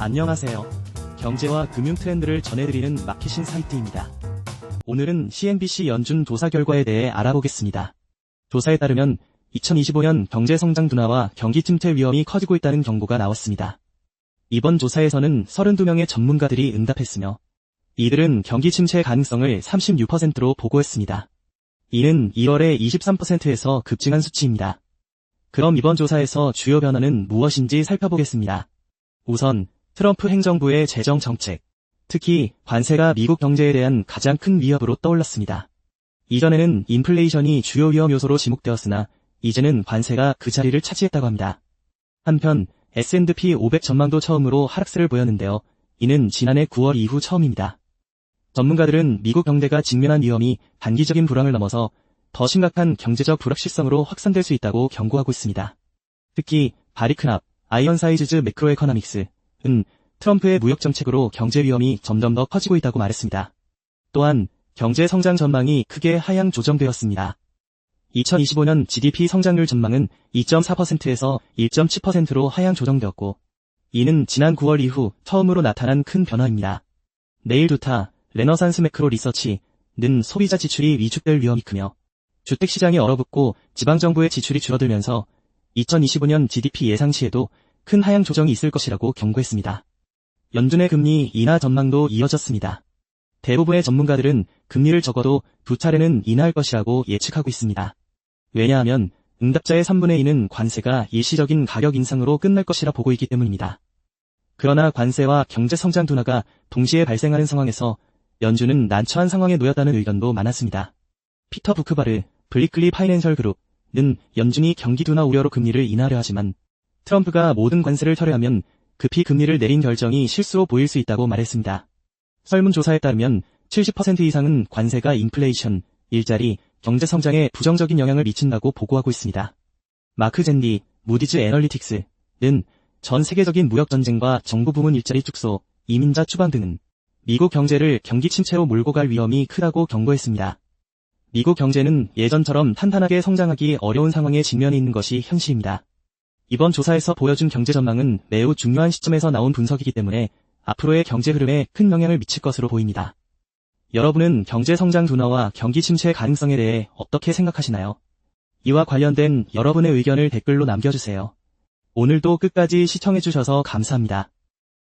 안녕하세요. 경제와 금융 트렌드를 전해드리는 마켓신 사이트입니다. 오늘은 CNBC 연준 조사 결과에 대해 알아보겠습니다. 조사에 따르면 2025년 경제 성장 둔화와 경기 침체 위험이 커지고 있다는 경고가 나왔습니다. 이번 조사에서는 32명의 전문가들이 응답했으며 이들은 경기 침체 가능성을 36%로 보고했습니다. 이는 2월에 23%에서 급증한 수치입니다. 그럼 이번 조사에서 주요 변화는 무엇인지 살펴보겠습니다. 우선 트럼프 행정부의 재정 정책, 특히 관세가 미국 경제에 대한 가장 큰 위협으로 떠올랐습니다. 이전에는 인플레이션이 주요 위험 요소로 지목되었으나 이제는 관세가 그 자리를 차지했다고 합니다. 한편 S&P 500 전망도 처음으로 하락세를 보였는데요. 이는 지난해 9월 이후 처음입니다. 전문가들은 미국 경제가 직면한 위험이 단기적인 불황을 넘어서 더 심각한 경제적 불확실성으로 확산될 수 있다고 경고하고 있습니다. 특히 바리 크납, 아이언사이즈즈 매크로에코노믹스는 트럼프의 무역 정책으로 경제 위험이 점점 더 커지고 있다고 말했습니다. 또한 경제 성장 전망이 크게 하향 조정되었습니다. 2025년 GDP 성장률 전망은 2.4%에서 1.7%로 하향 조정되었고 이는 지난 9월 이후 처음으로 나타난 큰 변화입니다. 네일 두타, 레너산스 매크로 리서치는 소비자 지출이 위축될 위험이 크며 주택시장이 얼어붙고 지방정부의 지출이 줄어들면서 2025년 GDP 예상치에도 큰 하향 조정이 있을 것이라고 경고했습니다. 연준의 금리 인하 전망도 이어졌습니다. 대부분의 전문가들은 금리를 적어도 2차례는 인하할 것이라고 예측하고 있습니다. 왜냐하면 응답자의 3분의 2는 관세가 일시적인 가격 인상으로 끝날 것이라 보고 있기 때문입니다. 그러나 관세와 경제 성장 둔화가 동시에 발생하는 상황에서 연준은 난처한 상황에 놓였다는 의견도 많았습니다. 피터 부크바르, 블리클리 파이낸셜 그룹은 연준이 경기 둔화 우려로 금리를 인하하려 하지만 트럼프가 모든 관세를 철회하면 급히 금리를 내린 결정이 실수로 보일 수 있다고 말했습니다. 설문조사에 따르면 70% 이상은 관세가 인플레이션, 일자리, 경제 성장에 부정적인 영향을 미친다고 보고하고 있습니다. 마크 젠디, 무디즈 애널리틱스는 전 세계적인 무역 전쟁과 정부 부문 일자리 축소, 이민자 추방 등은 미국 경제를 경기 침체로 몰고 갈 위험이 크다고 경고했습니다. 미국 경제는 예전처럼 탄탄하게 성장하기 어려운 상황에 직면해 있는 것이 현실입니다. 이번 조사에서 보여준 경제 전망은 매우 중요한 시점에서 나온 분석이기 때문에 앞으로의 경제 흐름에 큰 영향을 미칠 것으로 보입니다. 여러분은 경제 성장 둔화와 경기 침체 가능성에 대해 어떻게 생각하시나요? 이와 관련된 여러분의 의견을 댓글로 남겨주세요. 오늘도 끝까지 시청해주셔서 감사합니다.